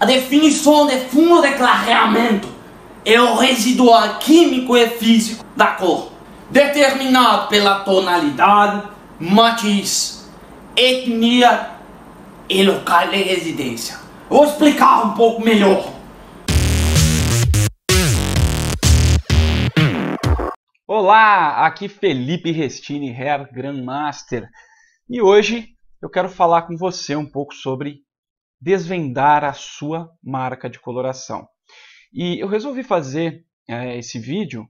A definição de fundo de clareamento é o residual químico e físico da cor, determinado pela tonalidade, matiz, etnia e local de residência. Vou explicar um pouco melhor. Olá, aqui Felipe Restini, Hair Grandmaster, e hoje eu quero falar com você um pouco sobre desvendar a sua marca de coloração. E eu resolvi fazer esse vídeo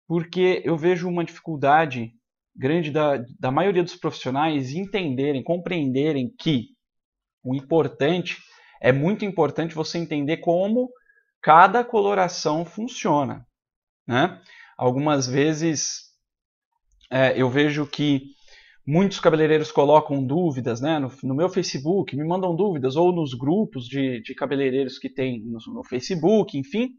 porque eu vejo uma dificuldade grande da maioria dos profissionais entenderem, compreenderem que é muito importante você entender como cada coloração funciona, né? Algumas vezes eu vejo que muitos cabeleireiros colocam dúvidas, né, no meu Facebook, me mandam dúvidas, ou nos grupos de cabeleireiros que tem no Facebook, enfim,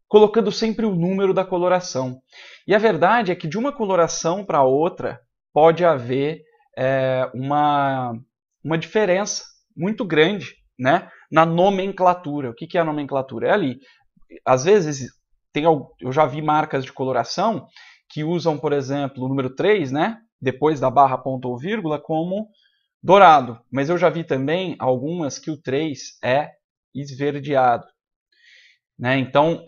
colocando sempre o número da coloração. E a verdade é que de uma coloração para outra pode haver uma diferença muito grande, né, na nomenclatura. O que é a nomenclatura? É ali. Às vezes, eu já vi marcas de coloração que usam, por exemplo, o número 3, né, depois da barra, ponto ou vírgula, como dourado. Mas eu já vi também algumas que o 3 é esverdeado, né? Então,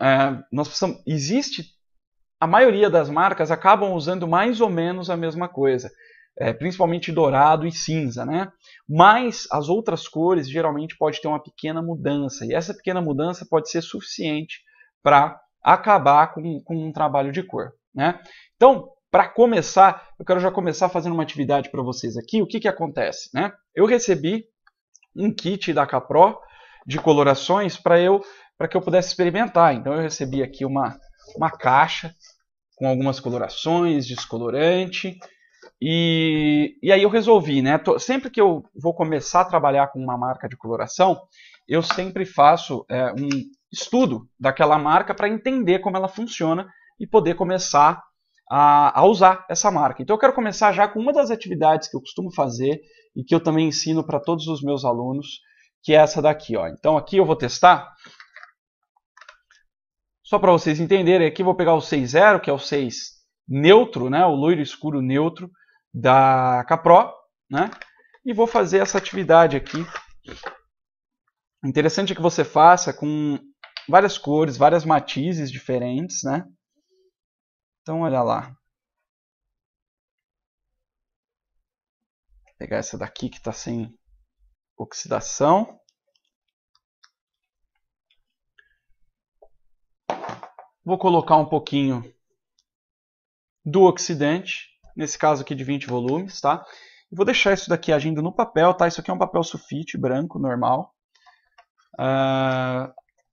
a maioria das marcas acabam usando mais ou menos a mesma coisa, principalmente dourado e cinza, né? Mas as outras cores geralmente pode ter uma pequena mudança, e essa pequena mudança pode ser suficiente para acabar com um trabalho de cor, né? Então, para começar, eu quero já começar fazendo uma atividade para vocês aqui. O que acontece, né? Eu recebi um kit da Capro de colorações para que eu pudesse experimentar. Então eu recebi aqui uma caixa com algumas colorações, descolorante, e aí eu resolvi, né? Sempre que eu vou começar a trabalhar com uma marca de coloração, eu sempre faço um estudo daquela marca para entender como ela funciona e poder começar a usar essa marca. Então eu quero começar já com uma das atividades que eu costumo fazer e que eu também ensino para todos os meus alunos, que é essa daqui, ó. Então aqui eu vou testar, só para vocês entenderem, aqui eu vou pegar o 6.0, que é o 6 neutro, né, o loiro escuro neutro da Capro, né, e vou fazer essa atividade aqui. O interessante é que você faça com várias cores, várias matizes diferentes, né. Então, olha lá. Vou pegar essa daqui que está sem oxidação. Vou colocar um pouquinho do oxidante, nesse caso aqui de 20 volumes, tá? E vou deixar isso daqui agindo no papel, tá? Isso aqui é um papel sulfite branco, normal.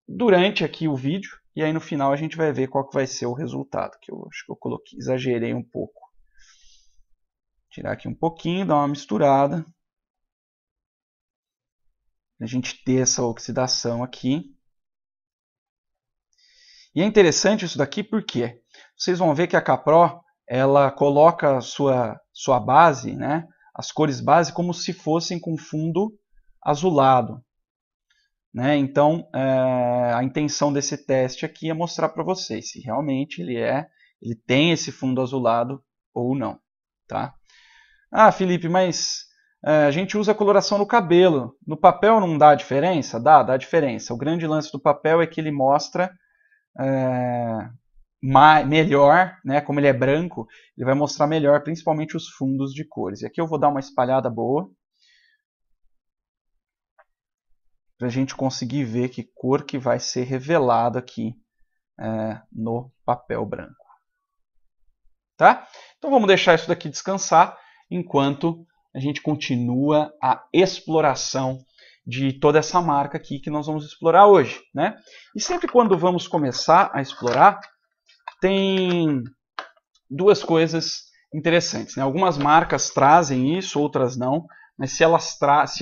Durante aqui o vídeo, e aí no final a gente vai ver qual que vai ser o resultado, que eu acho que eu exagerei um pouco. Tirar aqui um pouquinho, dar uma misturada, a gente ter essa oxidação aqui. E é interessante isso daqui porque vocês vão ver que a Capro, ela coloca a sua base, né, as cores base, como se fossem com fundo azulado, né? Então, a intenção desse teste aqui é mostrar para vocês se realmente ele tem esse fundo azulado ou não, tá? Ah, Felipe, mas a gente usa coloração no cabelo. No papel não dá diferença? Dá diferença. O grande lance do papel é que ele mostra melhor, né? Como ele é branco, ele vai mostrar melhor, principalmente os fundos de cores. E aqui eu vou dar uma espalhada boa, para a gente conseguir ver que cor que vai ser revelada aqui no papel branco. Tá? Então vamos deixar isso daqui descansar, enquanto a gente continua a exploração de toda essa marca aqui que nós vamos explorar hoje, né? E sempre quando vamos começar a explorar, tem duas coisas interessantes, né? Algumas marcas trazem isso, outras não. Mas se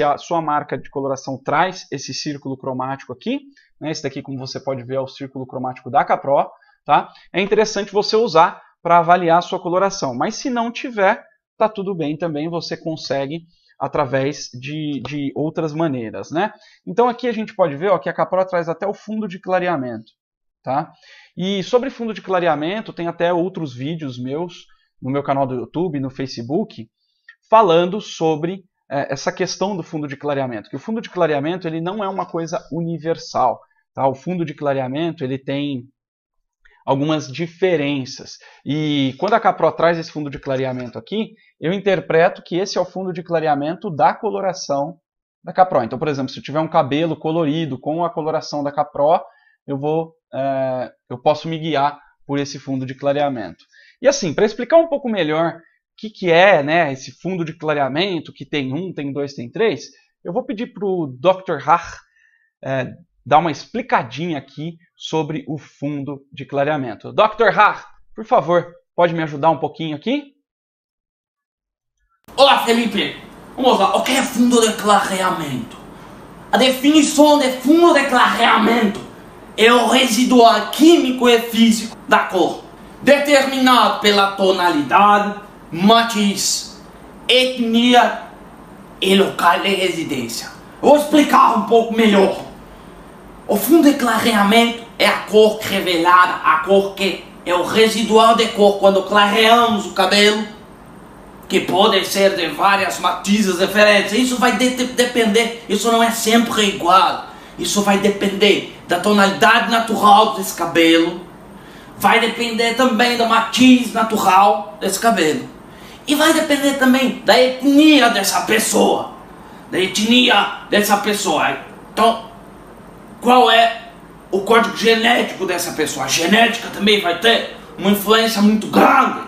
a sua marca de coloração traz esse círculo cromático aqui, né, esse daqui, como você pode ver, é o círculo cromático da Capro, tá? É interessante você usar para avaliar a sua coloração. Mas se não tiver, tá tudo bem também, você consegue através de outras maneiras, né? Então aqui a gente pode ver, ó, que a CAPRO traz até o fundo de clareamento, tá? E sobre fundo de clareamento, tem até outros vídeos meus no meu canal do YouTube, no Facebook, falando sobre essa questão do fundo de clareamento. Que o fundo de clareamento ele não é uma coisa universal, tá? O fundo de clareamento ele tem algumas diferenças. E quando a CAPRO traz esse fundo de clareamento aqui, eu interpreto que esse é o fundo de clareamento da coloração da CAPRO. Então, por exemplo, se eu tiver um cabelo colorido com a coloração da CAPRO, eu posso me guiar por esse fundo de clareamento. E assim, para explicar um pouco melhor o que é, né, esse fundo de clareamento, que tem 1, tem 2, tem 3, eu vou pedir para o Dr. Hach dar uma explicadinha aqui sobre o fundo de clareamento. Dr. Hach, por favor, pode me ajudar um pouquinho aqui? Olá, Felipe. Vamos lá. O que é fundo de clareamento? A definição de fundo de clareamento é o residual químico e físico da cor, determinado pela tonalidade, matiz, etnia e local de residência. Eu vou explicar um pouco melhor. O fundo de clareamento é a cor revelada, a cor que é o residual de cor quando clareamos o cabelo, que pode ser de várias matizes diferentes. Isso vai depender, isso não é sempre igual. Isso vai depender da tonalidade natural desse cabelo, vai depender também da matiz natural desse cabelo. E vai depender também da etnia dessa pessoa. Então, qual é o código genético dessa pessoa? A genética também vai ter uma influência muito grande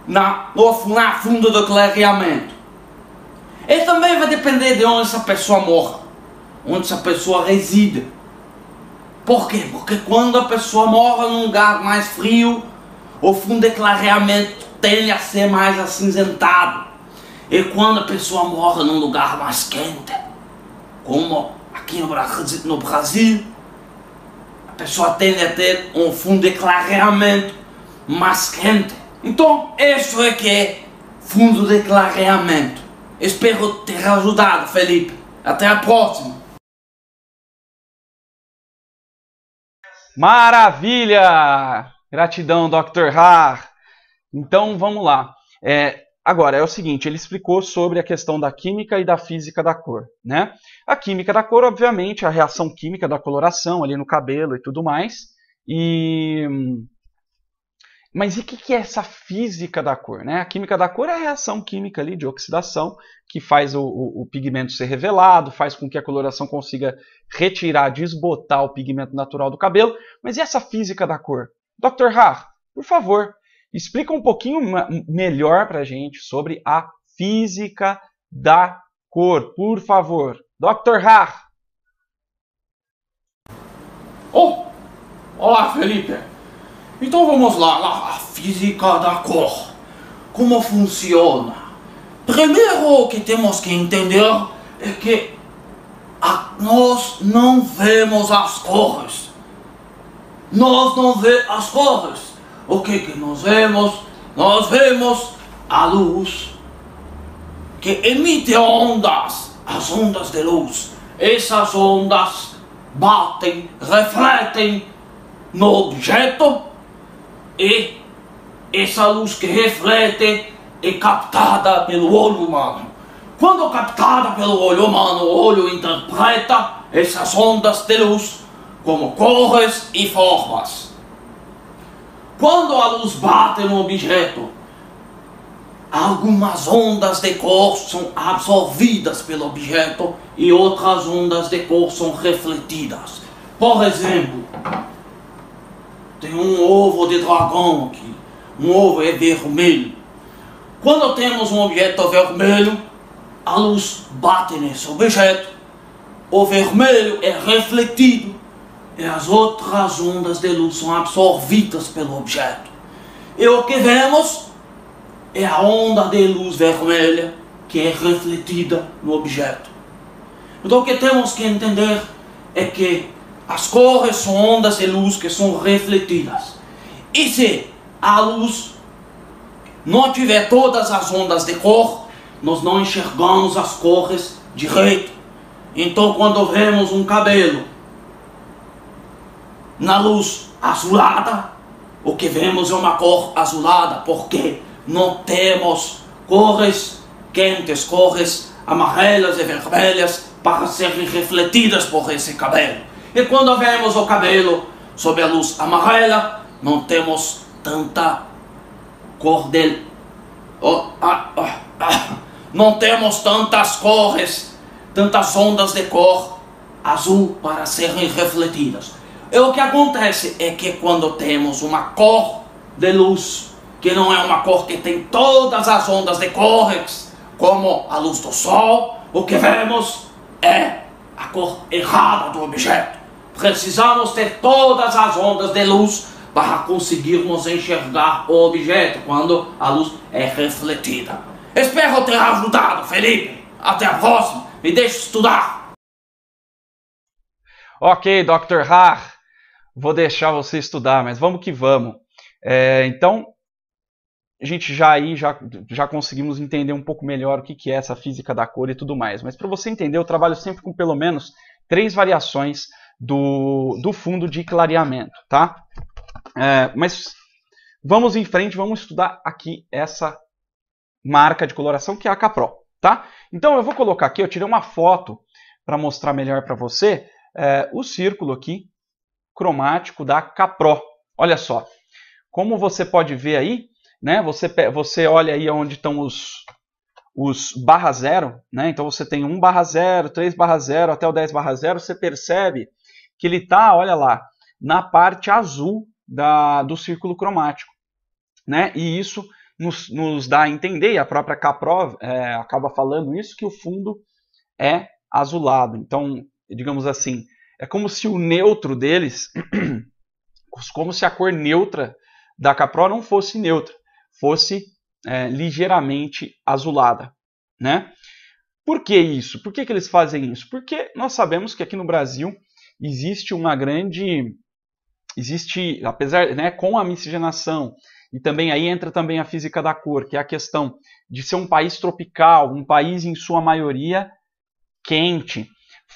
no fundo do clareamento. E também vai depender de onde essa pessoa mora, onde essa pessoa reside. Por quê? Porque quando a pessoa mora num lugar mais frio, o fundo de clareamento tende a ser mais acinzentado. E quando a pessoa mora num lugar mais quente, como aqui no Brasil, a pessoa tende a ter um fundo de clareamento mais quente. Então, isso é que é fundo de clareamento. Espero ter ajudado, Felipe. Até a próxima. Maravilha! Gratidão, Dr. Hach. Então, vamos lá. Agora, é o seguinte, ele explicou sobre a questão da química e da física da cor, né? A química da cor, obviamente, a reação química da coloração ali no cabelo e tudo mais. Mas e o que é essa física da cor, né? A química da cor é a reação química ali de oxidação que faz o pigmento ser revelado, faz com que a coloração consiga retirar, desbotar o pigmento natural do cabelo. Mas e essa física da cor? Dr. Hach, por favor, explica um pouquinho melhor para a gente sobre a física da cor, por favor. Dr. Hach. Olá, Felipe. Então vamos lá, a física da cor. Como funciona? Primeiro o que temos que entender é que nós não vemos as cores. Nós não vemos as cores. O que nós vemos? Nós vemos a luz que emite ondas, as ondas de luz. Essas ondas batem, refletem no objeto e essa luz que reflete é captada pelo olho humano. Quando captada pelo olho humano, o olho interpreta essas ondas de luz como cores e formas. Quando a luz bate no objeto, algumas ondas de cor são absorvidas pelo objeto e outras ondas de cor são refletidas. Por exemplo, tem um ovo de dragão aqui. Um ovo é vermelho. Quando temos um objeto vermelho, a luz bate nesse objeto, o vermelho é refletido e as outras ondas de luz são absorvidas pelo objeto. E o que vemos é a onda de luz vermelha que é refletida no objeto. Então o que temos que entender é que as cores são ondas de luz que são refletidas. E se a luz não tiver todas as ondas de cor, nós não enxergamos as cores direito. Então quando vemos um cabelo na luz azulada, o que vemos é uma cor azulada, porque não temos cores quentes, cores amarelas e vermelhas para serem refletidas por esse cabelo. E quando vemos o cabelo sob a luz amarela, não temos tanta cor dele. Não temos tantas cores, tantas ondas de cor azul para serem refletidas. E o que acontece é que quando temos uma cor de luz, que não é uma cor que tem todas as ondas de cores, como a luz do sol, o que vemos é a cor errada do objeto. Precisamos ter todas as ondas de luz para conseguirmos enxergar o objeto quando a luz é refletida. Espero ter ajudado, Felipe. Até a próxima. Me deixe estudar. Ok, Dr. Har. Vou deixar você estudar, mas vamos que vamos. Então, a gente já conseguimos entender um pouco melhor o que é essa física da cor e tudo mais. Mas para você entender, eu trabalho sempre com pelo menos 3 variações do fundo de clareamento, tá? Mas vamos em frente, vamos estudar aqui essa marca de coloração que é a Ca-Pro, tá? Então eu vou colocar aqui, eu tirei uma foto para mostrar melhor para você o círculo aqui cromático da Ca-Pro. Olha só, como você pode ver aí, né? Você olha aí onde estão os barra zero, né? Então você tem 1/0, 3/0 até o 10/0, você percebe que ele está, olha lá, na parte azul do círculo cromático, né? E isso nos dá a entender, e a própria Ca-Pro acaba falando isso, que o fundo é azulado. Então, digamos assim, é como se o neutro deles, como se a cor neutra da Ca-Pro não fosse neutra, fosse ligeiramente azulada, né? Por que isso? Por que eles fazem isso? Porque nós sabemos que aqui no Brasil existe uma grande... apesar, né, com a miscigenação, e também aí entra também a física da cor, que é a questão de ser um país tropical, um país em sua maioria quente,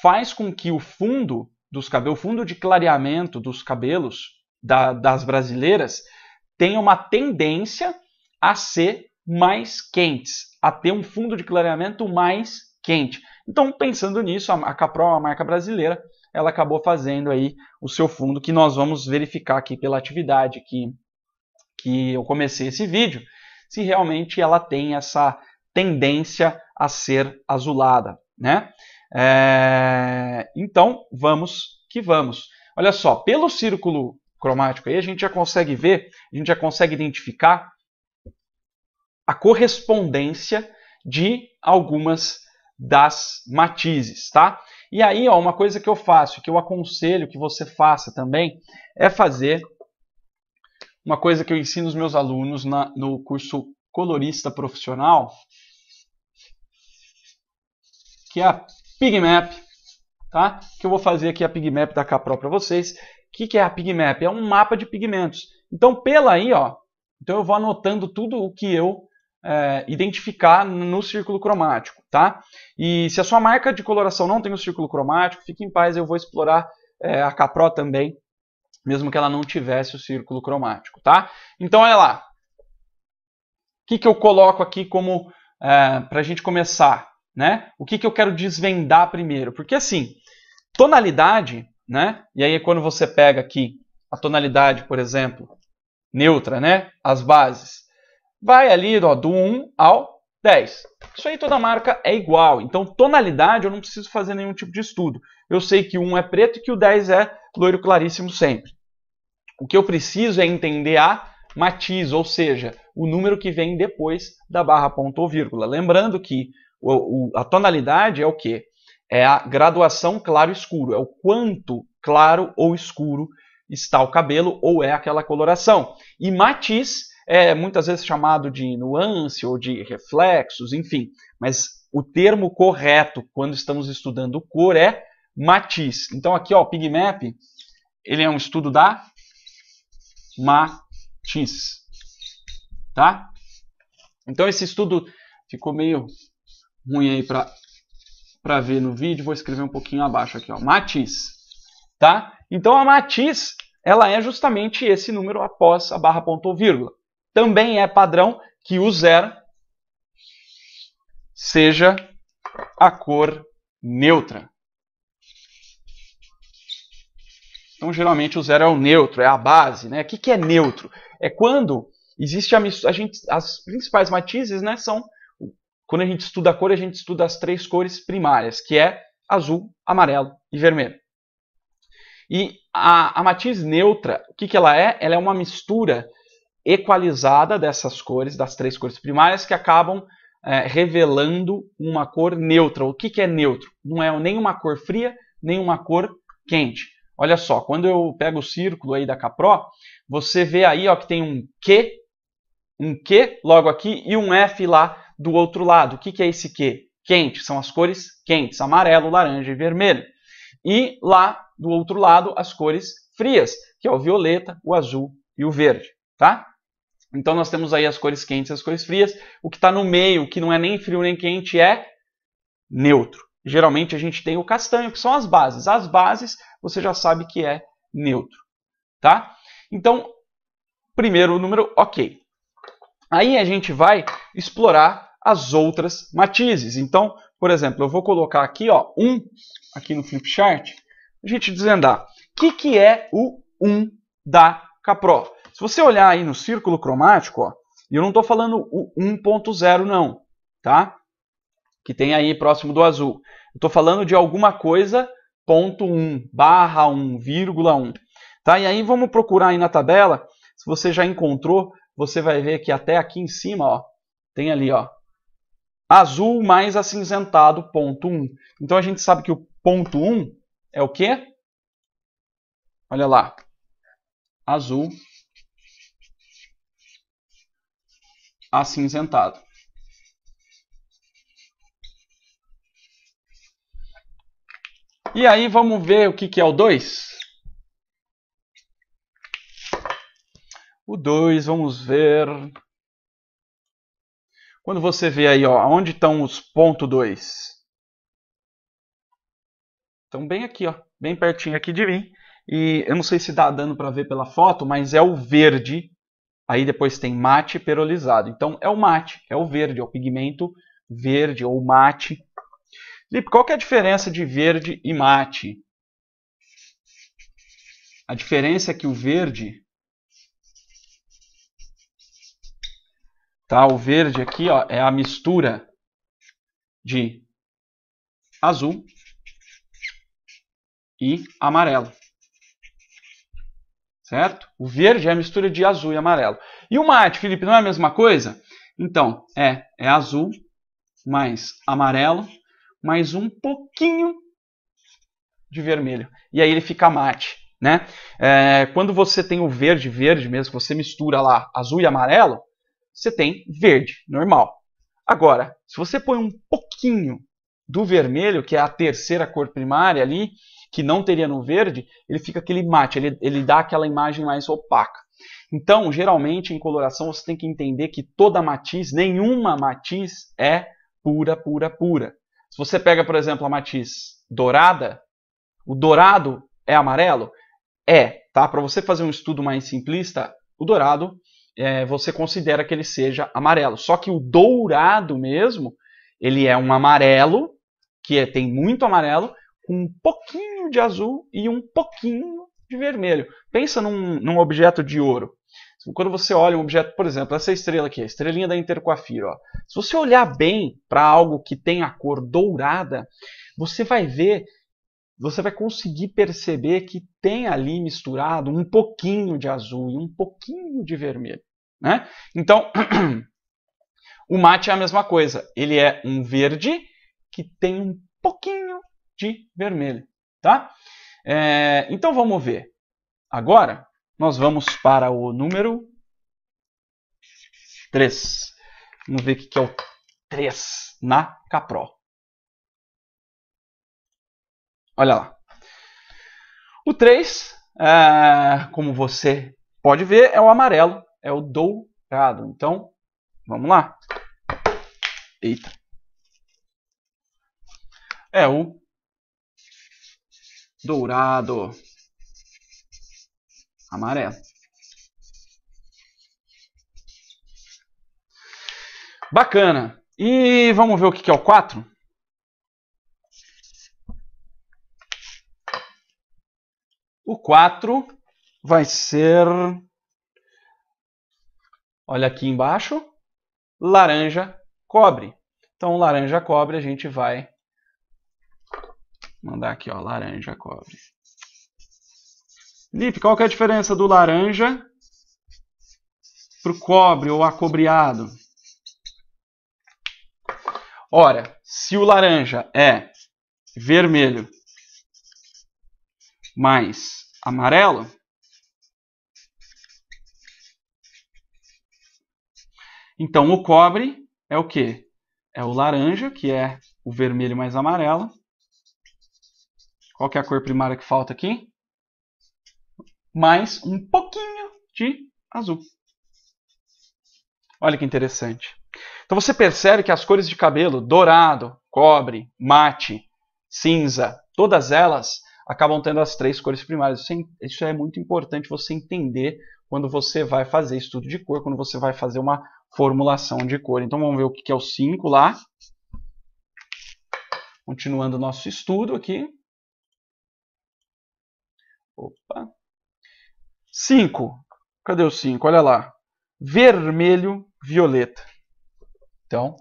faz com que o fundo dos cabelos, o fundo de clareamento dos cabelos das brasileiras tenha uma tendência a ser mais quentes, a ter um fundo de clareamento mais quente. Então, pensando nisso, a Ca-Pro, a marca brasileira, ela acabou fazendo aí o seu fundo, que nós vamos verificar aqui pela atividade que eu comecei esse vídeo, se realmente ela tem essa tendência a ser azulada, né? Então, vamos que vamos. Olha só, pelo círculo cromático aí, a gente já consegue ver, a gente já consegue identificar a correspondência de algumas das matizes, tá? E aí, ó, uma coisa que eu faço, que eu aconselho que você faça também, é fazer uma coisa que eu ensino os meus alunos no curso Colorista Profissional, que é a PigMap, tá? Que eu vou fazer aqui a PigMap da Ca-Pro para vocês. O que é a PigMap? É um mapa de pigmentos. Então, pela aí, ó, então eu vou anotando tudo o que eu identificar no círculo cromático, tá? E se a sua marca de coloração não tem o círculo cromático, fique em paz, eu vou explorar a Ca-Pro também, mesmo que ela não tivesse o círculo cromático, tá? Então, olha lá. O que eu coloco aqui como para a gente começar, né? O que eu quero desvendar primeiro? Porque assim, tonalidade, né? E aí quando você pega aqui a tonalidade, por exemplo, neutra, né? As bases, vai ali ó, do 1 ao 10. Isso aí toda marca é igual. Então, tonalidade eu não preciso fazer nenhum tipo de estudo. Eu sei que o 1 é preto e que o 10 é loiro claríssimo sempre. O que eu preciso é entender a matiz, ou seja, o número que vem depois da barra, ponto ou vírgula. Lembrando que a tonalidade é o quê? É a graduação claro-escuro. É o quanto claro ou escuro está o cabelo ou é aquela coloração. E matiz é muitas vezes chamado de nuance ou de reflexos, enfim. Mas o termo correto quando estamos estudando cor é matiz. Então aqui, ó, o PigMap, ele é um estudo da matiz, tá? Então esse estudo ficou meio ruim aí para ver no vídeo, vou escrever um pouquinho abaixo aqui, ó, matiz, tá? Então a matiz, ela é justamente esse número após a barra ponto ou vírgula. Também é padrão que o 0 seja a cor neutra. Então, geralmente, o 0 é o neutro, é a base, né? O que é neutro? É quando existe as principais matizes, né, são, quando a gente estuda a cor, a gente estuda as 3 cores primárias, que é azul, amarelo e vermelho. E a matiz neutra, o que ela é? Ela é uma mistura equalizada dessas cores, das 3 cores primárias, que acabam revelando uma cor neutra. O que é neutro? Não é nem uma cor fria, nem uma cor quente. Olha só, quando eu pego o círculo aí da Capro, você vê aí, ó, que tem um Q logo aqui e um F lá do outro lado. O que é esse Q? Quente, são as cores quentes, amarelo, laranja e vermelho. E lá do outro lado as cores frias, que é o violeta, o azul e o verde, tá? Então nós temos aí as cores quentes e as cores frias. O que está no meio, que não é nem frio nem quente, é neutro. Geralmente a gente tem o castanho, que são as bases. As bases você já sabe que é neutro, tá? Então, primeiro número, ok. Aí a gente vai explorar as outras matizes. Então, por exemplo, eu vou colocar aqui, ó, 1 aqui no flipchart, a gente desvendar. O que é o 1 da Capro? Se você olhar aí no círculo cromático, ó, e eu não estou falando o 1.0 não, tá? Que tem aí próximo do azul. Eu estou falando de alguma coisa, ponto 1, barra 1, vírgula 1. Tá? E aí vamos procurar aí na tabela, se você já encontrou, você vai ver que até aqui em cima, ó, tem ali, ó, azul mais acinzentado, ponto 1. Então a gente sabe que o ponto 1 é o quê? Olha lá, azul acinzentado. E aí vamos ver o que é o 2? O 2, vamos ver. Quando você vê aí, ó, onde estão os ponto 2? Estão bem aqui, ó, bem pertinho aqui de mim. E eu não sei se dá dando para ver pela foto, mas é o verde. Aí depois tem mate perolizado. Então é o mate, é o verde, é o pigmento verde ou mate. Felipe, qual que é a diferença de verde e mate? A diferença é que o verde, tá? O verde aqui, ó, é a mistura de azul e amarelo. Certo? O verde é a mistura de azul e amarelo. E o mate, Felipe, não é a mesma coisa? Então, é azul mais amarelo mais um pouquinho de vermelho. E aí ele fica mate, né? Quando você tem o verde mesmo, que você mistura lá azul e amarelo, você tem verde, normal. Agora, se você põe um pouquinho do vermelho, que é a terceira cor primária ali, que não teria no verde, ele fica aquele mate, ele dá aquela imagem mais opaca. Então, geralmente, em coloração, você tem que entender que toda matiz, nenhuma matiz é pura, pura, pura. Se você pega, por exemplo, a matiz dourada, o dourado é amarelo? Tá? Para você fazer um estudo mais simplista, o dourado, você considera que ele seja amarelo. Só que o dourado mesmo, ele é um amarelo, que tem muito amarelo, com um pouquinho de azul e um pouquinho de vermelho. Pensa num objeto de ouro. Quando você olha um objeto, por exemplo, essa estrela aqui, a estrelinha da Intercoiffure, ó. Se você olhar bem para algo que tem a cor dourada, você vai ver, você vai conseguir perceber que tem ali misturado um pouquinho de azul e um pouquinho de vermelho, né? Então, o mate é a mesma coisa. Ele é um verde que tem um pouquinho de vermelho, tá? Então vamos ver. Agora nós vamos para o número 3. Vamos ver o que é o 3 na Capro. Olha lá. O 3, como você pode ver, é o amarelo, é o dourado. Então, vamos lá. Eita. é o dourado amarelo. Bacana. E vamos ver o que é o 4? O 4 vai ser, olha aqui embaixo, laranja cobre. Então, laranja cobre a gente vai mandar aqui, ó, laranja cobre. Felipe, qual que é a diferença do laranja para o cobre ou acobreado? Ora, se o laranja é vermelho mais amarelo, então o cobre é o quê? É o laranja, que é o vermelho mais amarelo. Qual que é a cor primária que falta aqui? Mais um pouquinho de azul. Olha que interessante. Então você percebe que as cores de cabelo, dourado, cobre, mate, cinza, todas elas acabam tendo as 3 cores primárias. Isso é muito importante você entender quando você vai fazer estudo de cor, quando você vai fazer uma formulação de cor. Então vamos ver o que é o 5 lá. Continuando o nosso estudo aqui. Opa. 5. Cadê o 5? Olha lá. Vermelho, violeta. Então,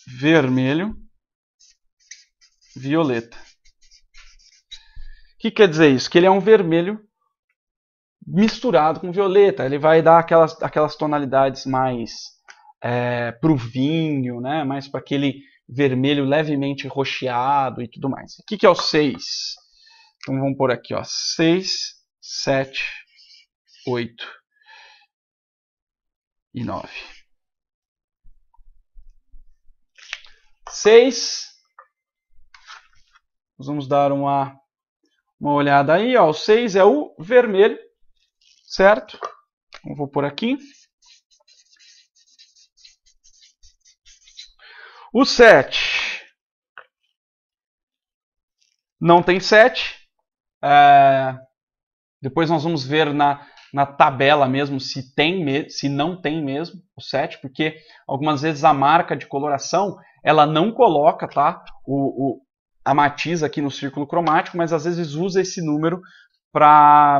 vermelho, violeta. O que quer dizer isso? Que ele é um vermelho misturado com violeta. Ele vai dar aquelas tonalidades mais para o vinho, né? Mais para aquele vermelho levemente roxeado e tudo mais. O que é o 6? Então vamos por aqui, ó. 6, 7, 8 e 9. 6. Nós vamos dar uma olhada aí, ó. O 6 é o vermelho, certo? Eu vou por aqui. O 7 não tem 7. Depois nós vamos ver na tabela mesmo se não tem mesmo o 7, porque algumas vezes a marca de coloração ela não coloca, tá, a matiz aqui no círculo cromático, mas às vezes usa esse número para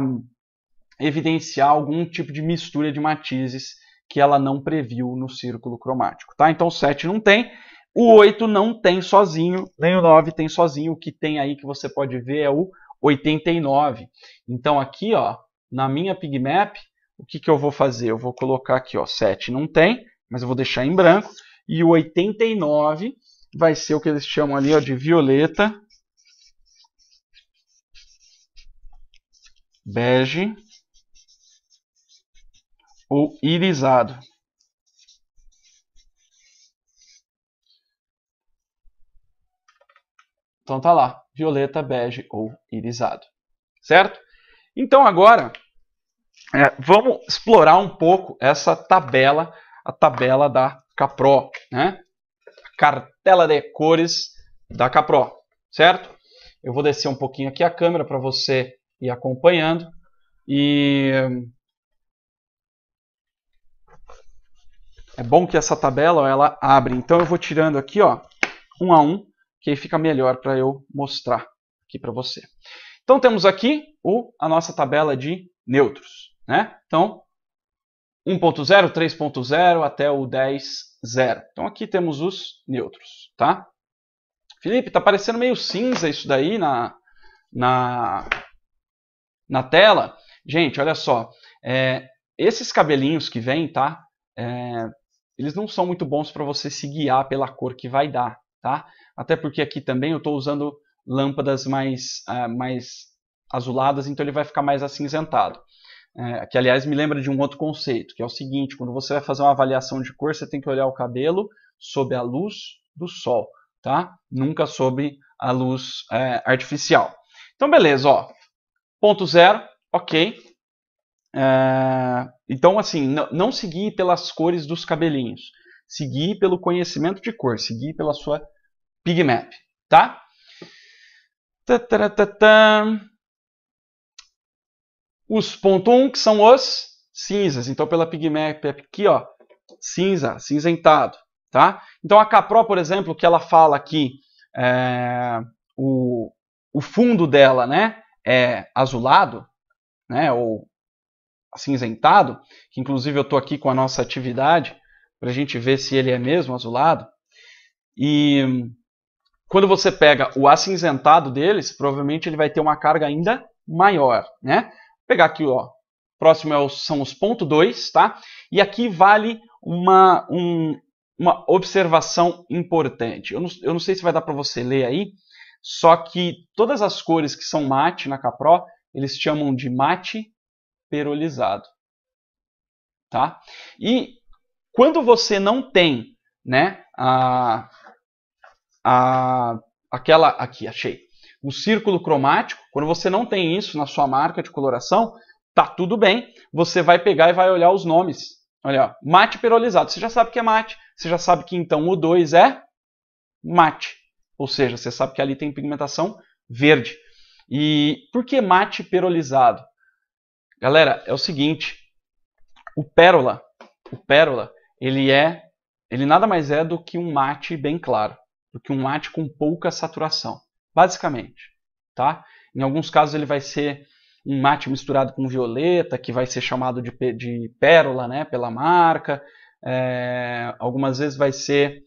evidenciar algum tipo de mistura de matizes que ela não previu no círculo cromático. Tá? Então o 7 não tem, o 8 não tem sozinho, nem o 9 tem sozinho. O que tem aí que você pode ver é o 89. Então aqui, ó, na minha Pigmap, o que eu vou fazer? Eu vou colocar aqui, ó, 7 não tem, mas eu vou deixar em branco. E o 89 vai ser o que eles chamam ali, ó, de violeta, bege ou irisado. Então tá lá, violeta, bege ou irisado, certo? Então agora vamos explorar um pouco essa tabela, a tabela da Capro, né? A cartela de cores da Capro, certo? Eu vou descer um pouquinho aqui a câmera para você ir acompanhando e é bom que essa tabela, ó, ela abre. Então eu vou tirando aqui, ó, um a um, que aí fica melhor para eu mostrar aqui para você. Então temos aqui a nossa tabela de neutros, né? Então 1.0, 3.0 até o 10.0. Então aqui temos os neutros, tá? Felipe, tá parecendo meio cinza isso daí na tela. Gente, olha só, esses cabelinhos que vêm, tá? Eles não são muito bons para você se guiar pela cor que vai dar, tá? Até porque aqui também eu estou usando lâmpadas mais azuladas, então ele vai ficar mais acinzentado. Que aliás me lembra de um outro conceito, que é o seguinte: quando você vai fazer uma avaliação de cor, você tem que olhar o cabelo sob a luz do sol, tá? Nunca sob a luz artificial. Então beleza, ó, 0.0, ok. Então assim, não se guie pelas cores dos cabelinhos, seguir pelo conhecimento de cor, seguir pela sua PigMap, tá? Os ponto 1, que são os cinzas. Então, pela PigMap aqui, ó, cinza, cinzentado, tá? Então, a Capro, por exemplo, que ela fala aqui, o fundo dela, né, é azulado, né, ou acinzentado, que inclusive eu estou aqui com a nossa atividade para a gente ver se ele é mesmo azulado. E quando você pega o acinzentado deles, provavelmente ele vai ter uma carga ainda maior, né? Vou pegar aqui, ó, próximo são os ponto 2, tá? E aqui vale uma observação importante. Eu não sei se vai dar para você ler aí, só que todas as cores que são mate na Capro, eles chamam de mate perolizado, tá? E quando você não tem, né, aquela aqui, achei, o círculo cromático, quando você não tem isso na sua marca de coloração, tá tudo bem, você vai pegar e vai olhar os nomes. Olha, ó, mate perolizado, você já sabe que é mate, você já sabe que então o 2 é mate, ou seja, você sabe que ali tem pigmentação verde. E por que mate perolizado? Galera, é o seguinte, o pérola, ele nada mais é do que um mate bem claro, do que um mate com pouca saturação, basicamente, tá? Em alguns casos ele vai ser um mate misturado com violeta, que vai ser chamado de pérola, né, pela marca. Algumas vezes vai ser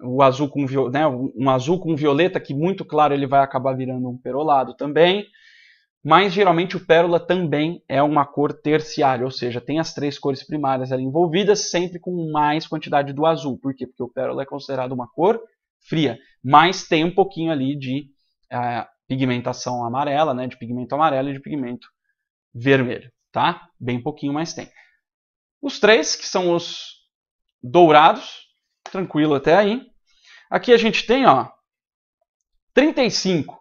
o azul com né, um azul com violeta, que muito claro ele vai acabar virando um perolado também. Mas geralmente o pérola também é uma cor terciária, ou seja, tem as 3 cores primárias ali envolvidas, sempre com mais quantidade do azul. Por quê? Porque o pérola é considerado uma cor fria, mas tem um pouquinho ali de pigmentação amarela, né, de pigmento amarelo e de pigmento vermelho, tá? Bem pouquinho, mas tem. Os 3, que são os dourados, tranquilo até aí. Aqui a gente tem, ó, 35,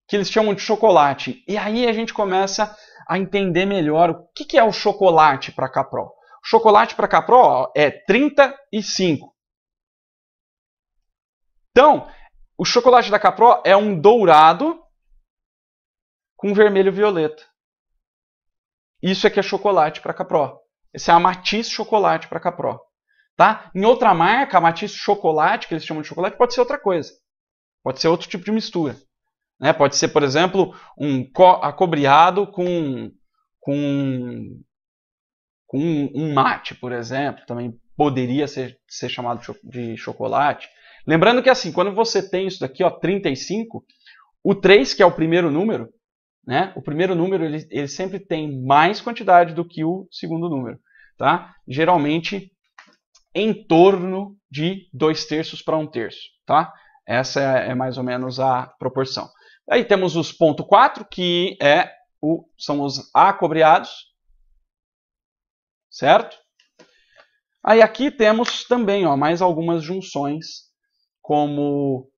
que eles chamam de chocolate. E aí a gente começa a entender melhor o que é o chocolate para Capro. O chocolate para Capro, ó, é 35. Então, o chocolate da Capro é um dourado com vermelho e violeta. Isso é que é chocolate para Capro. Esse é a Matiz chocolate para Capro. Tá? Em outra marca, a Matiz chocolate, que eles chamam de chocolate, pode ser outra coisa. Pode ser outro tipo de mistura. Né? Pode ser, por exemplo, um acobreado com um mate, por exemplo. Também poderia ser chamado de chocolate. Lembrando que assim, quando você tem isso daqui, ó, 35, o 3, que é o primeiro número, né? O primeiro número ele sempre tem mais quantidade do que o segundo número. Tá? Geralmente em torno de 2/3 para 1/3. Tá? Essa é mais ou menos a proporção. Aí temos os ponto 4, que são os acobreados, certo? Aí aqui temos também, ó, mais algumas junções, como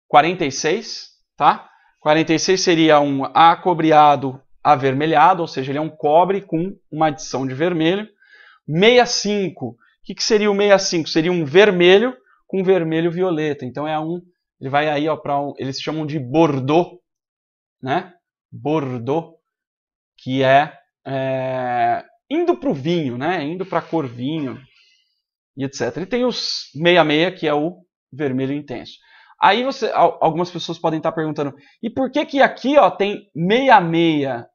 46, tá? 46 seria um acobreado avermelhado, ou seja, ele é um cobre com uma adição de vermelho. 65, o que seria o 65? Seria um vermelho com vermelho violeta. Então ele vai aí, ó, eles chamam de Bordeaux, né? Bordeaux, que indo para o vinho, né? Indo para a cor vinho e etc. E tem os 66, que é o vermelho intenso. Aí algumas pessoas podem estar perguntando, e por que aqui, ó, tem 66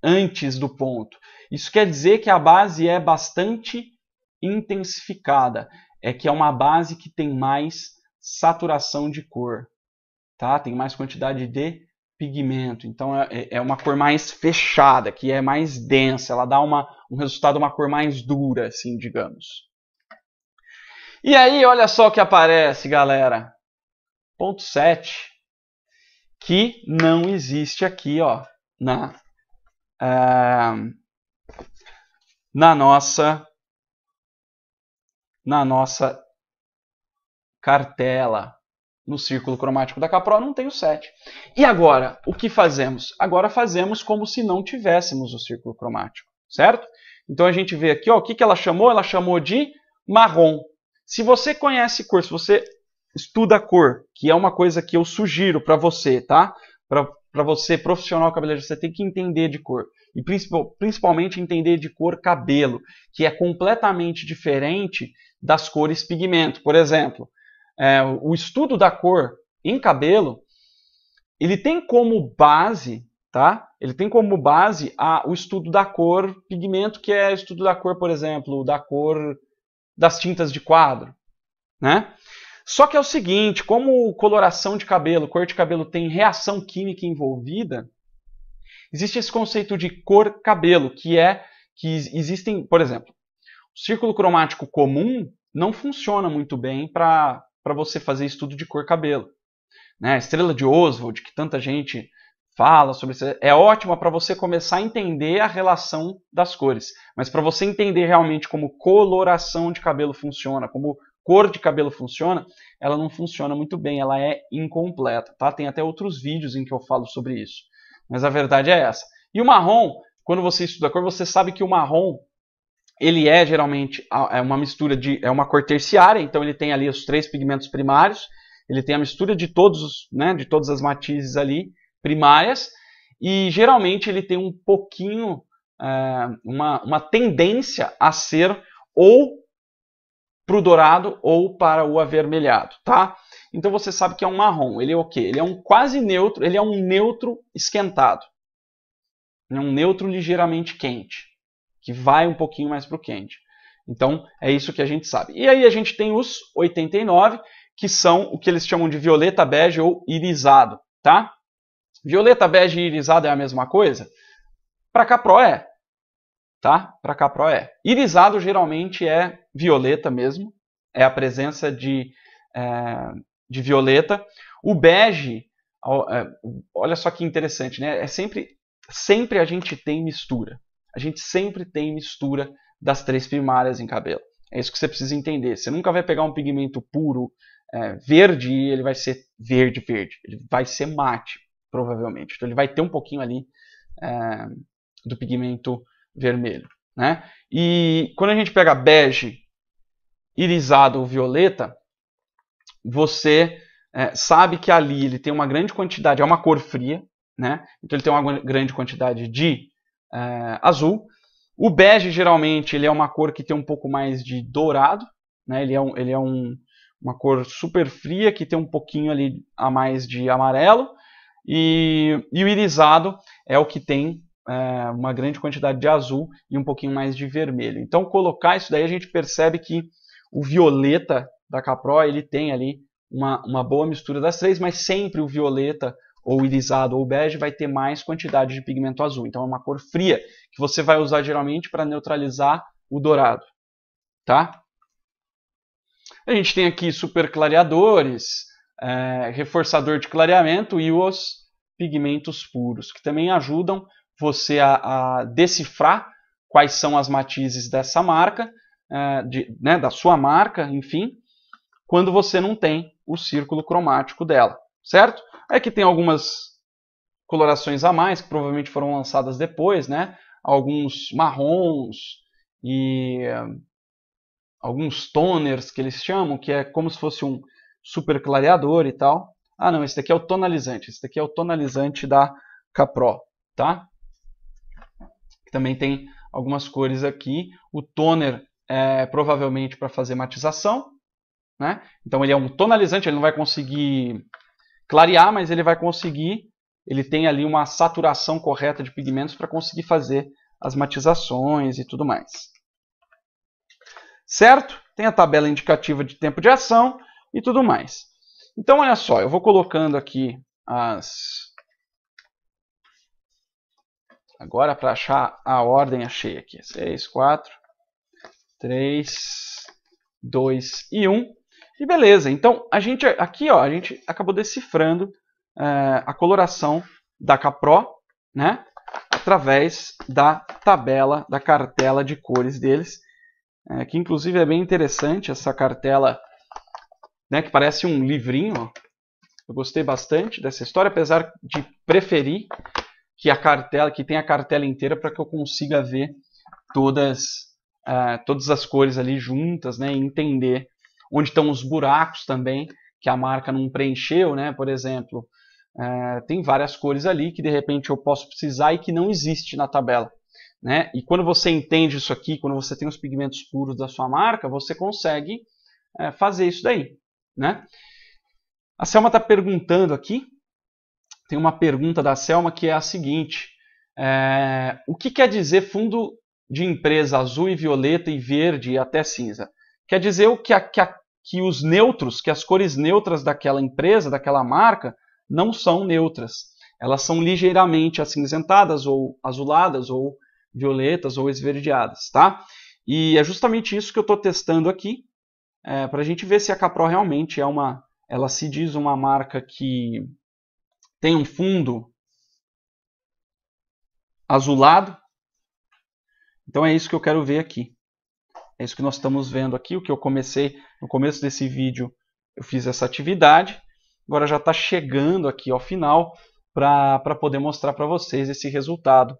antes do ponto? Isso quer dizer que a base é bastante intensificada, que é uma base que tem mais saturação de cor, tá? Tem mais quantidade de pigmento, então é uma cor mais fechada, que é mais densa, ela dá um resultado, uma cor mais dura, assim, digamos. E aí, olha só o que aparece, galera. Ponto 7, que não existe aqui, ó, na nossa cartela. No círculo cromático da Capro não tem o 7. E agora, o que fazemos? Agora fazemos como se não tivéssemos o círculo cromático, certo? Então a gente vê aqui, ó, o que ela chamou? Ela chamou de marrom. Se você conhece cor, se você estuda cor, que é uma coisa que eu sugiro para você, tá? Para você, profissional cabeleireiro, você tem que entender de cor. E principalmente entender de cor cabelo, que é completamente diferente das cores pigmento. Por exemplo, o estudo da cor em cabelo, ele tem como base, tá? Ele tem como base o estudo da cor pigmento, que é o estudo da cor, por exemplo, da cor das tintas de quadro, né? Só que é o seguinte, como coloração de cabelo, cor de cabelo tem reação química envolvida, existe esse conceito de cor cabelo, que existem, por exemplo, o círculo cromático comum não funciona muito bem para você fazer estudo de cor cabelo. Né? A estrela de Oswald, que tanta gente fala sobre isso, é ótima para você começar a entender a relação das cores. Mas para você entender realmente como coloração de cabelo funciona, como cor de cabelo funciona, ela não funciona muito bem, ela é incompleta. Tá? Tem até outros vídeos em que eu falo sobre isso. Mas a verdade é essa. E o marrom, quando você estuda a cor, você sabe que o marrom, ele é geralmente uma mistura é uma cor terciária, então ele tem ali os 3 pigmentos primários, ele tem a mistura de de todas as matizes ali primárias, e geralmente ele tem um pouquinho, uma tendência a ser ou para o dourado ou para o avermelhado, tá? Então você sabe que é um marrom. Ele é o quê? Ele é um quase neutro, ele é um neutro esquentado. É um neutro ligeiramente quente, que vai um pouquinho mais para o quente. Então é isso que a gente sabe. E aí a gente tem os 89, que são o que eles chamam de violeta, bege ou irisado, tá? Violeta, bege e irisado é a mesma coisa? Para Capro é. Tá? Para Capro é. Irisado geralmente é violeta mesmo, é a presença de violeta. O bege, olha só que interessante, né? Sempre a gente tem mistura. A gente sempre tem mistura das 3 primárias em cabelo. É isso que você precisa entender. Você nunca vai pegar um pigmento puro verde e ele vai ser verde. Ele vai ser mate, provavelmente. Então ele vai ter um pouquinho ali do pigmento vermelho, né? E quando a gente pega bege, irisado ou violeta, você sabe que ali ele tem uma grande quantidade, é uma cor fria, né? Então ele tem uma grande quantidade de azul. O bege geralmente ele é uma cor que tem um pouco mais de dourado, né? Ele é uma cor super fria que tem um pouquinho ali a mais de amarelo. E o irisado é o que tem uma grande quantidade de azul e um pouquinho mais de vermelho. Então, colocar isso daí, a gente percebe que o violeta da Capro, ele tem ali uma boa mistura das 3, mas sempre o violeta, ou irisado, ou bege, vai ter mais quantidade de pigmento azul. Então, é uma cor fria, que você vai usar geralmente para neutralizar o dourado. Tá? A gente tem aqui super clareadores, reforçador de clareamento e os pigmentos puros, que também ajudam você a decifrar quais são as matizes dessa marca, da sua marca, enfim, quando você não tem o círculo cromático dela, certo? Aqui tem algumas colorações a mais, que provavelmente foram lançadas depois, né? Alguns marrons e alguns toners, que eles chamam, que é como se fosse um super clareador e tal. Ah, não, esse daqui é o tonalizante. Esse daqui é o tonalizante da Capro, tá? Também tem algumas cores aqui. O toner é provavelmente para fazer matização, né? Então ele é um tonalizante, ele não vai conseguir clarear, mas ele vai conseguir, ele tem ali uma saturação correta de pigmentos para conseguir fazer as matizações e tudo mais. Certo? Tem a tabela indicativa de tempo de ação e tudo mais. Então olha só, eu vou colocando aqui agora, para achar a ordem, achei aqui. 6, 4, 3, 2 e 1. E beleza. Então, a gente acabou decifrando a coloração da Capro, né? Através da tabela, da cartela de cores deles. Que inclusive é bem interessante essa cartela, né? Que parece um livrinho. Ó. Eu gostei bastante dessa história, apesar de preferir que tenha a cartela inteira para que eu consiga ver todas todas as cores ali juntas, né, e entender onde estão os buracos também que a marca não preencheu, né? Por exemplo, tem várias cores ali que de repente eu posso precisar e que não existe na tabela, né? E quando você entende isso aqui, quando você tem os pigmentos puros da sua marca, você consegue fazer isso daí, né? A Selma está perguntando aqui, tem uma pergunta da Selma que é a seguinte: o que quer dizer fundo de empresa azul e violeta e verde e até cinza? Quer dizer que os neutros, que as cores neutras daquela empresa, daquela marca, não são neutras. Elas são ligeiramente acinzentadas, ou azuladas, ou violetas, ou esverdeadas, tá? E é justamente isso que eu estou testando aqui, para a gente ver se a Capro realmente ela se diz uma marca que tem um fundo azulado. Então é isso que eu quero ver aqui. É isso que nós estamos vendo aqui, o que eu comecei no começo desse vídeo, eu fiz essa atividade. Agora já está chegando aqui ao final para poder mostrar para vocês esse resultado,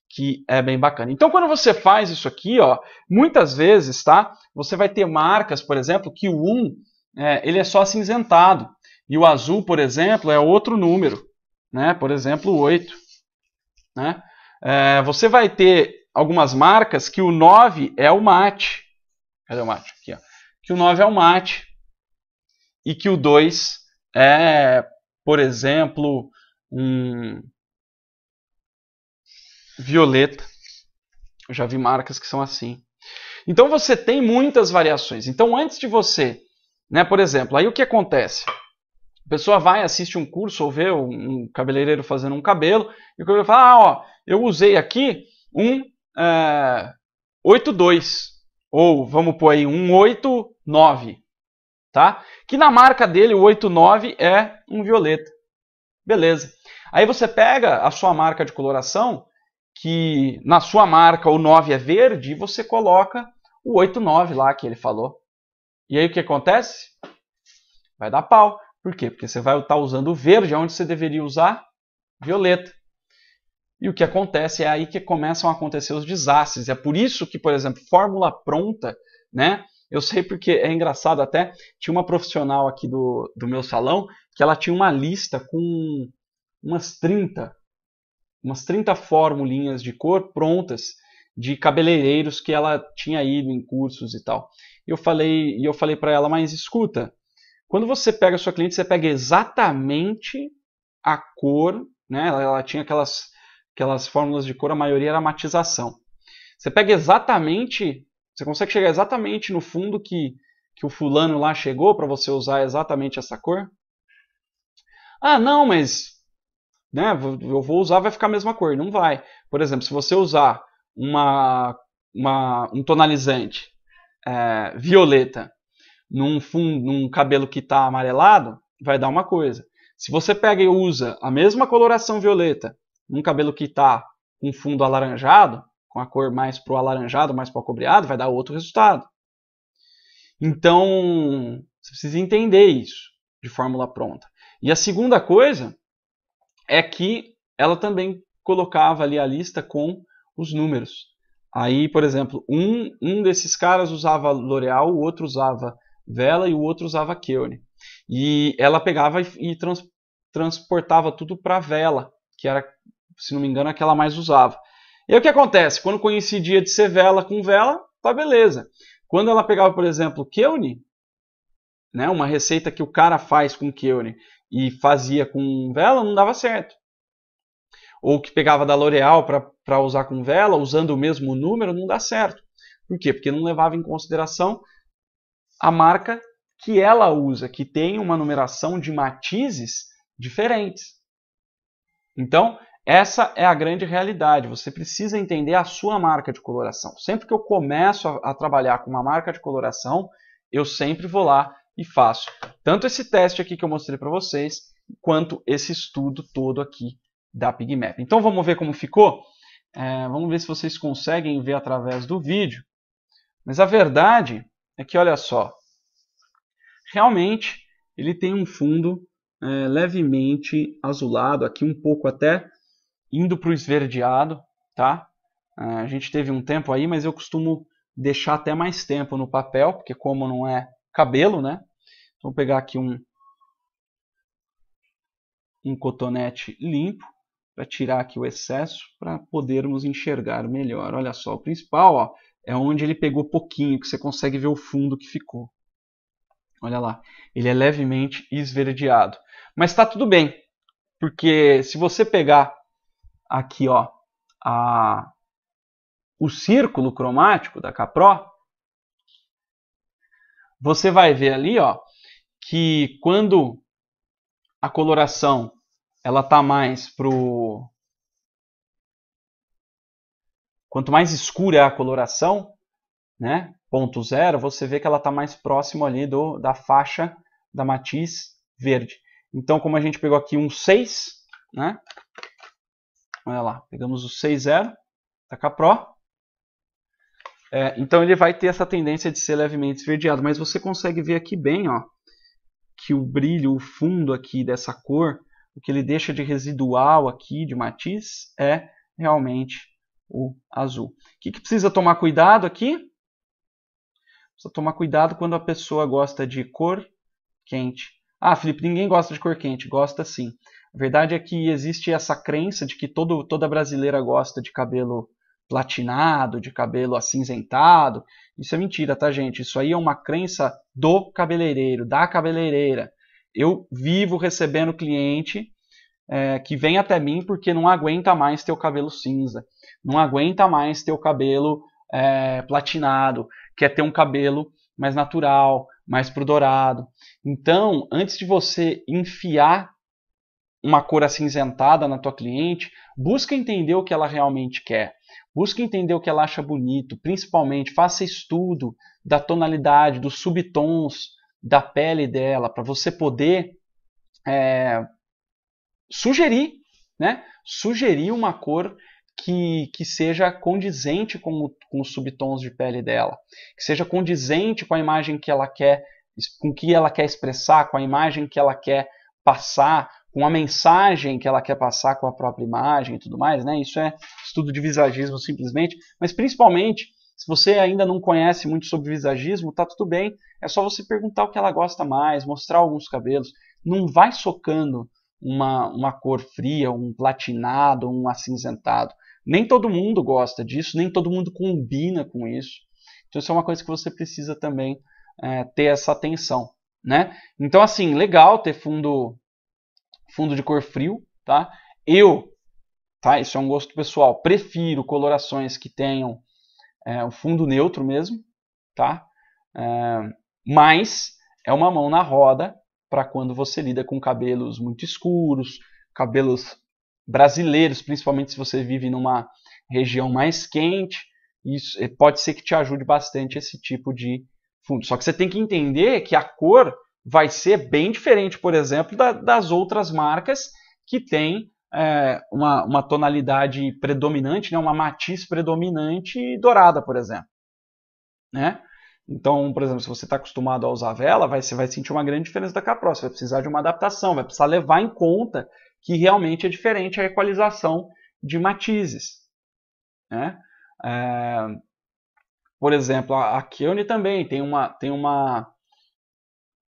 que é bem bacana. Então quando você faz isso aqui, ó, muitas vezes, tá, você vai ter marcas, por exemplo, que o 1 ele é só acinzentado. E o azul, por exemplo, é outro número, né? Por exemplo, o 8. Né? Você vai ter algumas marcas que o 9 é o mate. Cadê o mate? Aqui, ó. Que o 9 é o mate. E que o 2 é, por exemplo, um violeta. Eu já vi marcas que são assim. Então você tem muitas variações. Então antes de você, né, por exemplo, aí o que acontece? A pessoa vai, assiste um curso ou vê um cabeleireiro fazendo um cabelo e o cabeleireiro fala, ó, eu usei aqui um 8.2 ou vamos pôr aí um 8.9, tá? Que na marca dele o 8.9 é um violeta. Beleza. Aí você pega a sua marca de coloração, que na sua marca o 9 é verde, e você coloca o 8.9 lá que ele falou. E aí o que acontece? Vai dar pau. Por quê? Porque você vai estar usando o verde onde você deveria usar violeta. E o que acontece é aí que começam a acontecer os desastres. É por isso que, por exemplo, fórmula pronta, né? Eu sei porque é engraçado até, tinha uma profissional aqui do meu salão que ela tinha uma lista com umas 30 formulinhas de cor prontas de cabeleireiros que ela tinha ido em cursos e tal. E eu falei para ela, mas escuta, quando você pega a sua cliente, você pega exatamente a cor, né? Ela tinha aquelas fórmulas de cor, a maioria era matização. Você pega exatamente, você consegue chegar exatamente no fundo que o fulano lá chegou para você usar exatamente essa cor? Ah, não, mas né, eu vou usar, vai ficar a mesma cor. Não vai. Por exemplo, se você usar um tonalizante violeta num cabelo que está amarelado, vai dar uma coisa. Se você pega e usa a mesma coloração violeta num cabelo que está com fundo alaranjado, com a cor mais pro alaranjado, mais pro acobreado, vai dar outro resultado. Então, você precisa entender isso de fórmula pronta. E a segunda coisa é que ela também colocava ali a lista com os números. Aí, por exemplo, um desses caras usava L'Oréal, o outro usava Vela e o outro usava Keone. E ela pegava e transportava tudo para Vela, que era, se não me engano, a que ela mais usava. E aí o que acontece? Quando coincidia de ser Vela com Vela, tá beleza. Quando ela pegava, por exemplo, Keone, né, uma receita que o cara faz com Keone e fazia com Vela, não dava certo. Ou que pegava da L'Oréal para usar com Vela, usando o mesmo número, não dá certo. Por quê? Porque não levava em consideração a marca que ela usa, que tem uma numeração de matizes diferentes. Então, essa é a grande realidade. Você precisa entender a sua marca de coloração. Sempre que eu começo a trabalhar com uma marca de coloração, eu sempre vou lá e faço tanto esse teste aqui que eu mostrei para vocês, quanto esse estudo todo aqui da PigMap. Então vamos ver como ficou? Vamos ver se vocês conseguem ver através do vídeo. Mas a verdade é que, olha só, realmente ele tem um fundo levemente azulado, aqui um pouco até indo para o esverdeado, tá? A gente teve um tempo aí, mas eu costumo deixar até mais tempo no papel, porque como não é cabelo, né? Vou pegar aqui um cotonete limpo para tirar aqui o excesso, para podermos enxergar melhor. Olha só, o principal, ó, é onde ele pegou pouquinho, que você consegue ver o fundo que ficou. Olha lá, ele é levemente esverdeado. Mas está tudo bem, porque se você pegar aqui, ó, o círculo cromático da Capro, você vai ver ali, ó, que quando a coloração ela tá mais pro... Quanto mais escura é a coloração, né, ponto zero, você vê que ela está mais próximo ali da faixa da matiz verde. Então, como a gente pegou aqui um 6, né, olha lá, pegamos o 6,0 da Capro, então ele vai ter essa tendência de ser levemente esverdeado, mas você consegue ver aqui bem, ó, que o brilho, o fundo aqui dessa cor, o que ele deixa de residual aqui, de matiz, é realmente o azul. O que precisa tomar cuidado aqui? Precisa tomar cuidado quando a pessoa gosta de cor quente. Ah, Felipe, ninguém gosta de cor quente. Gosta sim. A verdade é que existe essa crença de que toda brasileira gosta de cabelo platinado, de cabelo acinzentado. Isso é mentira, tá, gente? Isso aí é uma crença do cabeleireiro, da cabeleireira. Eu vivo recebendo cliente que vem até mim porque não aguenta mais ter o cabelo cinza, não aguenta mais ter o cabelo platinado, quer ter um cabelo mais natural, mais pro dourado. Então, antes de você enfiar uma cor acinzentada na tua cliente, busca entender o que ela realmente quer. Busca entender o que ela acha bonito, principalmente faça estudo da tonalidade, dos subtons da pele dela, para você poder sugerir uma cor que seja condizente com os subtons de pele dela, que seja condizente com a imagem que ela quer, com o que ela quer expressar, com a imagem que ela quer passar, com a mensagem que ela quer passar com a própria imagem e tudo mais, né? Isso é estudo de visagismo simplesmente, mas principalmente, se você ainda não conhece muito sobre visagismo, tá tudo bem, é só você perguntar o que ela gosta mais, mostrar alguns cabelos, não vai socando uma cor fria, um platinado, um acinzentado. Nem todo mundo gosta disso, nem todo mundo combina com isso. Então isso é uma coisa que você precisa também ter essa atenção, né? Então assim, legal ter fundo de cor frio, tá? Isso é um gosto pessoal, prefiro colorações que tenham o fundo neutro mesmo, tá? Mas é uma mão na roda para quando você lida com cabelos muito escuros, cabelos brasileiros, principalmente se você vive numa região mais quente, isso pode ser que te ajude bastante esse tipo de fundo. Só que você tem que entender que a cor vai ser bem diferente, por exemplo, das outras marcas que têm uma tonalidade predominante, né, uma matiz predominante dourada, por exemplo, né? Então, por exemplo, se você está acostumado a usar vela, você vai sentir uma grande diferença da Capro, você vai precisar de uma adaptação, vai precisar levar em conta que realmente é diferente a equalização de matizes, né? Por exemplo, a Keone também tem uma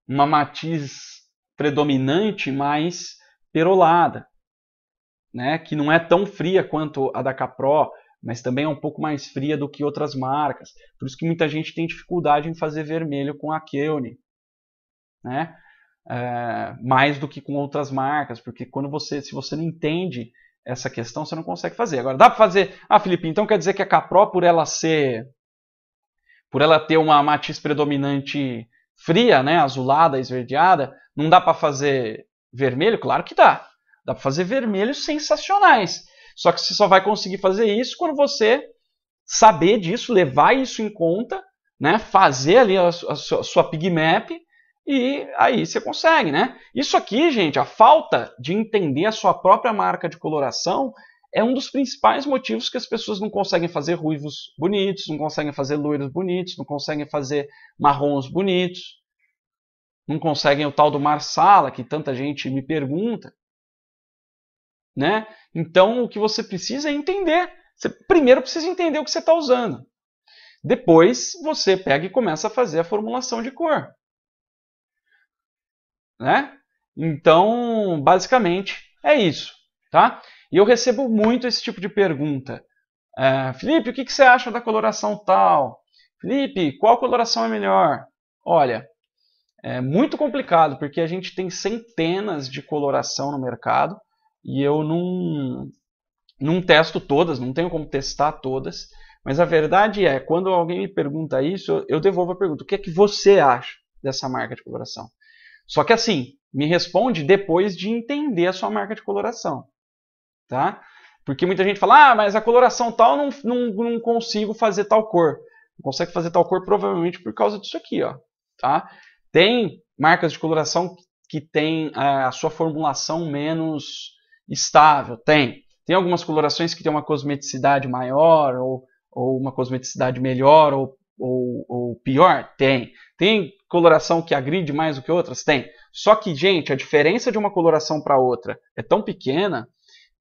matiz predominante mais perolada, né? Que não é tão fria quanto a da Capro, mas também é um pouco mais fria do que outras marcas. Por isso que muita gente tem dificuldade em fazer vermelho com a Keone, né? Mais do que com outras marcas, porque se você não entende essa questão, você não consegue fazer. Agora, dá para fazer... Ah, Felipe, então quer dizer que a Capro, por ela ter uma matiz predominante fria, né, azulada, esverdeada, não dá para fazer vermelho? Claro que dá. Dá para fazer vermelhos sensacionais. Só que você só vai conseguir fazer isso quando você saber disso, levar isso em conta, né? Fazer ali a sua pigmap e aí você consegue, né? Isso aqui, gente, a falta de entender a sua própria marca de coloração é um dos principais motivos que as pessoas não conseguem fazer ruivos bonitos, não conseguem fazer loiros bonitos, não conseguem fazer marrons bonitos, não conseguem o tal do Marsala, que tanta gente me pergunta, né? Então, o que você precisa é entender. Você primeiro precisa entender o que você está usando. Depois você pega e começa a fazer a formulação de cor, né? Então, basicamente, é isso, tá? E eu recebo muito esse tipo de pergunta. Felipe, o que você acha da coloração tal? Felipe, qual coloração é melhor? Olha, é muito complicado, porque a gente tem centenas de coloração no mercado e eu não testo todas, não tenho como testar todas, mas a verdade é, quando alguém me pergunta isso, eu devolvo a pergunta, o que é que você acha dessa marca de coloração? Só que assim, me responde depois de entender a sua marca de coloração, tá? Porque muita gente fala, mas a coloração tal não consigo fazer tal cor. Não consegue fazer tal cor provavelmente por causa disso aqui, ó, tá? Tem marcas de coloração que tem a sua formulação menos estável, tem. Tem algumas colorações que tem uma cosmeticidade maior ou uma cosmeticidade melhor ou pior? Tem. Tem coloração que agride mais do que outras? Tem. Só que, gente, a diferença de uma coloração para outra é tão pequena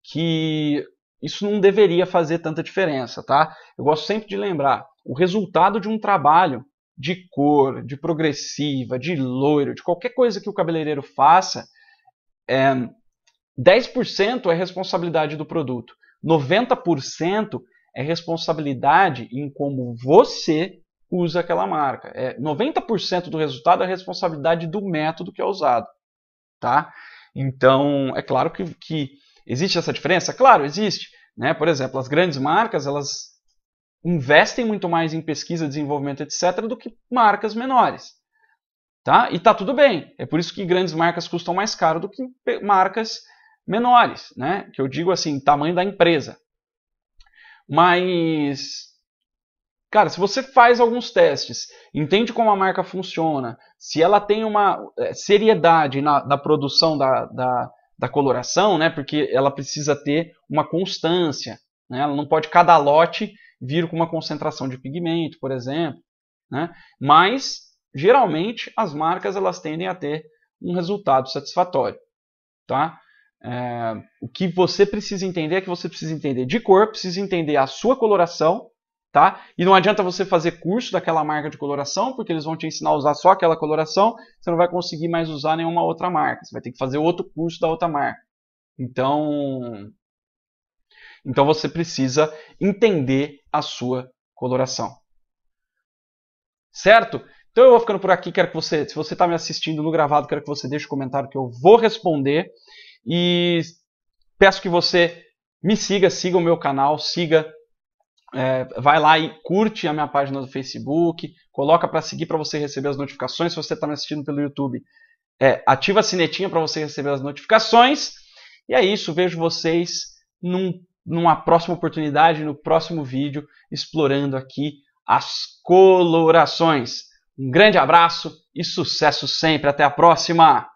que isso não deveria fazer tanta diferença, tá? Eu gosto sempre de lembrar, o resultado de um trabalho de cor, de progressiva, de loiro, de qualquer coisa que o cabeleireiro faça, 10% é responsabilidade do produto. 90% é responsabilidade em como você usa aquela marca. 90% do resultado é responsabilidade do método que é usado, tá? Então, é claro que existe essa diferença? Claro, existe. Né? Por exemplo, as grandes marcas, elas investem muito mais em pesquisa, desenvolvimento, etc., do que marcas menores. Tá? E tá tudo bem. É por isso que grandes marcas custam mais caro do que marcas menores. Né? Que eu digo assim, tamanho da empresa. Mas, cara, se você faz alguns testes, entende como a marca funciona, se ela tem uma seriedade na produção da coloração, né, porque ela precisa ter uma constância, né, ela não pode cada lote vir com uma concentração de pigmento, por exemplo, né, mas geralmente as marcas elas tendem a ter um resultado satisfatório, tá? O que você precisa entender é que você precisa entender de cor, precisa entender a sua coloração, tá? E não adianta você fazer curso daquela marca de coloração, porque eles vão te ensinar a usar só aquela coloração, você não vai conseguir mais usar nenhuma outra marca. Você vai ter que fazer outro curso da outra marca. Então você precisa entender a sua coloração. Certo? Então eu vou ficando por aqui, quero que você, se você está me assistindo no gravado, quero que você deixe um comentário que eu vou responder. E peço que você me siga o meu canal, vai lá e curte a minha página do Facebook, coloca para seguir para você receber as notificações. Se você está me assistindo pelo YouTube, ativa a sinetinha para você receber as notificações. E é isso, vejo vocês numa próxima oportunidade, no próximo vídeo, explorando aqui as colorações. Um grande abraço e sucesso sempre. Até a próxima!